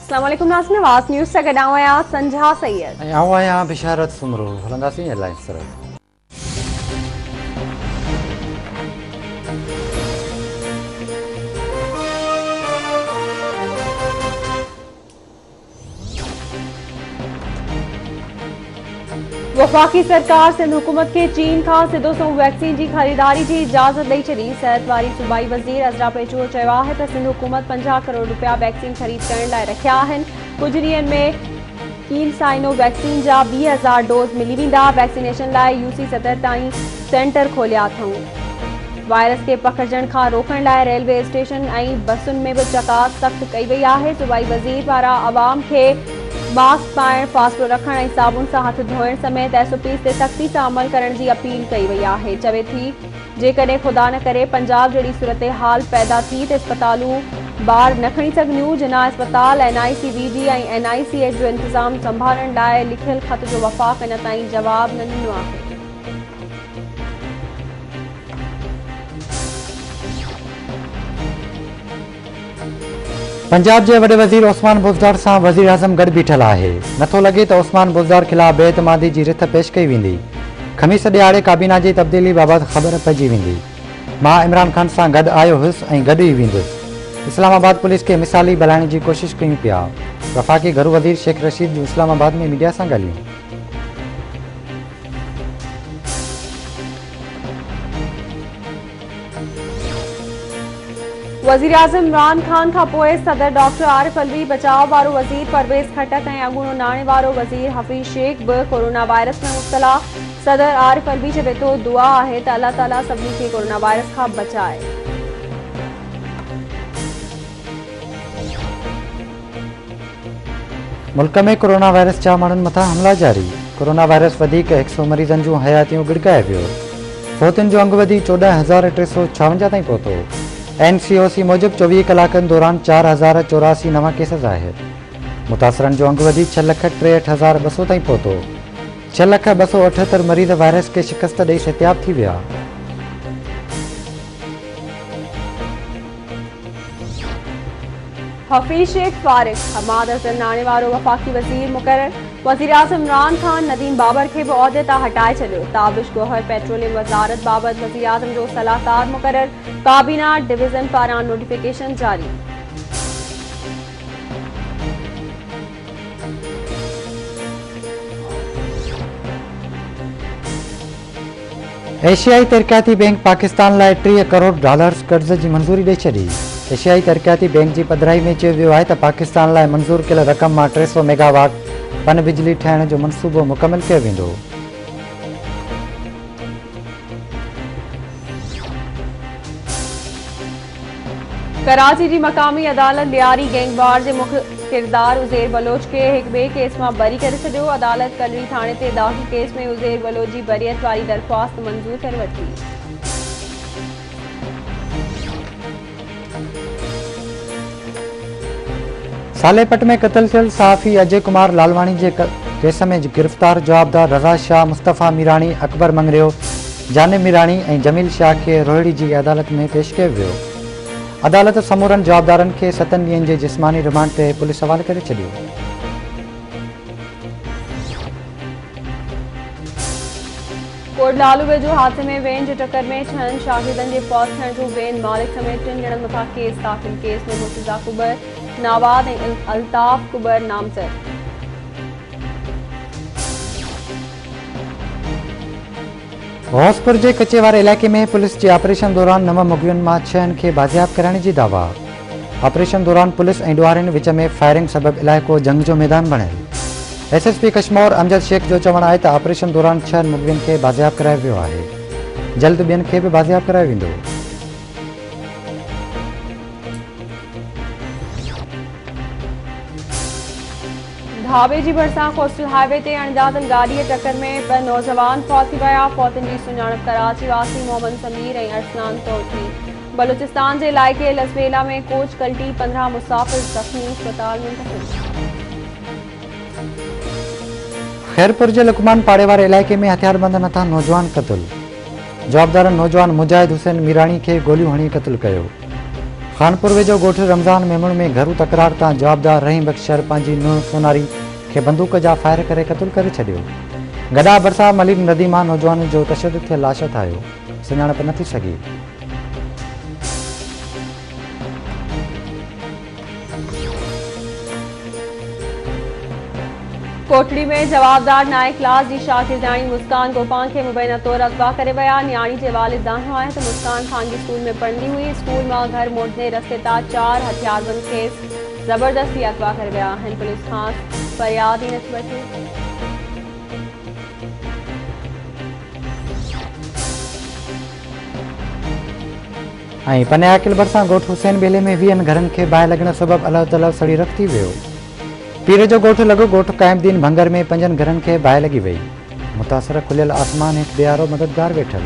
अस्सलाम वालेकुम नाज़रीन, आवाज़ न्यूज़ से गॾु आहियां संझा सैयद। आऊं आहियां बिशारत सुमरो। हलंदासीं हेडलाइंस तरफ़। वफ़ाक़ी सरकार सिंध हुकूमत के चीन का सिधो सो वैक्सीन की खरीदारी की इजाज़त ॾेई छॾी। सेहत वारी सूबाई वज़ीर अज़रा पेचो चयो आहे त सिंध हुकूमत 50 करोड़ रुपया वैक्सीन ख़रीद करण लाइ रखिया आहिनि। कुछ ॾींहनि में कीन साइनो वैक्सीन जा 20,000 डोज मिली वेंदा। वैक्सीनेशन लाइ UC सतह ताईं सेंटर खोलिया अथऊं। वायरस के पखिड़जण खां रोकण लाइ रेलवे स्टेशन ऐं बसुनि में भी चकास सख़्त कई वई आहे। सूबाई वज़ीर पारां आवाम खे मास्क पाइण, फासलो रखण ऐं साबुन सां हथ धोइण समेत SOPs ते सख़्ती सां अमल करण की अपील कई वई आहे। चवे थी जेकॾहिं खुदा न करे पंजाब जहिड़ी सूरत हाल पैदा थी त अस्पतालूं ॿार न खणी सघंदियूं। जिना अस्पताल NICVD ऐं NICH जो इंतज़ाम संभालण लाइ लिखियल ख़त जो वफ़ाक़ अञा ताईं जवाब न ॾिनो आहे। पंजाब के वडे वज़ीर ओस्मान बुज़दार से वज़ीर आज़म गड बीठल है। नथो लगे तो ओस्मान बुज़दार खिलाफ बेएतमादी की रिथ पेश कई वेंदी। खमीस दिहाड़े काबीना की तब्दीली बाबत खबर पइजी वेंदी। मां इमरान खान से गड आयो हुस ऐं गड ही वेंदुसि। इस्लामाबाद पुलिस के मिसाली बलाइण की कोशिश कयूं पिया। वफ़ाक़ी घरू वज़ीर शेख रशीद जो इस्लामाबाद में मीडिया से ॻाल्हियूं। वज़ीर आज़म इमरान खान का पोइ सदर डॉक्टर आरिफ अलवी, बचाव वारो वज़ीर परवेज़ खटक ऐं अॻूणो नाणे वारो वज़ीर हफ़ीज़ शेख भी कोरोना वायरस में मुब्तला। सदर आरिफ अलवी चवे तो दुआ है त अल्लाह ताला सभिनी खे कोरोना वायरस खां बचाए। मुल्क में कोरोना वायरस जा माण्हुनि मथां हमला जारी। कोरोना वायरस वधीक 100 मरीज़नि जूं हयातियूं गिड़काए वियो। फौतुनि जो अंग वधी 14,356 ताईं पहुतो। NCOC मूजिब 24 कलाकनि दौरान 4,084 नवा केसेस आहे। मुतासरनि जो अंग वधी 6,63,200 ताईं पहुतो। 6,278 मरीज़ वायरस के शिकस्त ॾेई सिहतियाब थी विया। हफ़ीज़ शेख फारिग, हमाद हसन नाणे वारो वफ़ाक़ी वज़ीर मुक़र्रर। वज़ीर आज़म इमरान खान नदीम बाबर के भी उहदे तां हटाए छॾियो। ताबिश गोहर पेट्रोलियम वज़ारत बाबत वज़ीर आज़म जो सलाहकार मुक़र्रर। काबीना डिवीज़न पारां नोटिफिकेशन जारी। एशियाई तरक्याती बैंक पाकिस्तान लाइ $30 करोड़ कर्ज़ की मंजूरी ॾेई छॾी। एशियाई तरक्याती बैंक की पधराई में चयो वियो आहे त पाकिस्तान लाइ मंजूर कयल रक़म मां 300 मेगावाट पन बिजली ठाहिण जो मनसूबो मुकमल कयो वेंदो। कराची की मकामी अदालत लियारी गैंगवार के मुख्य किरदार उज़ैर बलोच के एक बे केस में बरी करे छॾियो। अदालत कलरी थाने ते दाख़िल केस में उज़ैर बलोच की बरियत वारी दरख्वास्त मंजूर करे वरिती। सालेपट में क़त्ल थियल सहाफ़ी अजय कुमार लालवानी के केस में गिरफ़्तार जवाबदार रज़ा शाह, मुस्तफ़ा मीरानी, अकबर मंगरियो, जानिब मीरानी और जमील शाह के रोहिड़ी की अदालत में पेश किया वियो। अदालत समूरन जवाबदारन के 7 ॾींहनि के जिस्मानी रिमांड ते पुलिस हवाले करे छॾियो। कोटलालू वेझो हादसे में वेन की टक्कर में 6 शाहिदन के फौत थियण जो वेन मालिक समेत 3 ॼणनि मथां केस दाख़िल। केस में मुर्तज़ा कुबर, नावाद और अल्ताफ कुबर नामज़द। हौसपुर के कचेवार इलाके में पुलिस के ऑपरेशन दौरान 9 मुग़ियुनि मां 6 के बाजियाब कराने की दावा। ऑपरेशन दौरान पुलिस और ॾुआरियुनि विच में फायरिंग सबब इलाको जंग जो मैदान बणियल। SSP कश्मीर अमजद शेख जो चवण है तो ऑपरेशन दौरान 6 मुग़ियुनि के बाजियाब करायो वियो है। जल्द ॿियनि खे भी बाजियाब करायो वेंदो। ढाबे की भरसां कोस्टल हाईवे ते अणॼातल गाड़ी टक्कर में 2 नौजवान फौत थी विया। फौतन की सुञाणप कराची वासी मोहम्मद समीर और अरसलान तौर थी। बलूचिस्तान के इलाके लसबेला में कोच कल्टी, 15 मुसाफिर जख्मी, अस्पताल मुंतकिल। खैरपुर के लुकमान पाड़े वाले इलाके में हथियारबंद नथा नौजवान कत्ल। जवाबदार नौजवान मुजाहिद हुसैन मीरानी के गोलियों हणी कत्ल किया। खानपुर वेझो ॻोठ रमज़ान मेमण में घरू तकरार तां जवाबदार रहीम बख्शर पंहिंजी नुंहुं सोनारी खे बंदूक जा फायर करे क़तल करे छॾियो। गॾा भरिसां मलिक नदी मां नौजवान जो तशदुद थियल लाश ठाहियो, सुञाणप न थी सघी। कोटड़ी में जवाबदार नाए क्लास जी शागिर्दाणी मुस्कान गोपान के मुबैना तौर अगवा करे विया। न्याणी जे वालिद दानो आहे त मुस्कान खानगी स्कूल में पढ़ंदी हुई। स्कूल मां घर मोटने रस्ते तां 4 हथियारबंद खेस जबरदस्ती अगवा करे विया आहिनि। पुलिस खां फरियाद ई नथी वठे। ऐं पनियाकिल भरिसां ॻोठ हुसैन बेले में 20 घरनि खे बाहि लॻण सबबि अलाह तला सड़ी रख थी वियो। पीर जो ॻोठ लॻो ॻोठ काइमदीन भंगर में 5 घरनि खे बाहि लॻी वई। मुतासिर खुलियल आसमान हेठि ॾियारो मददगार वेठल।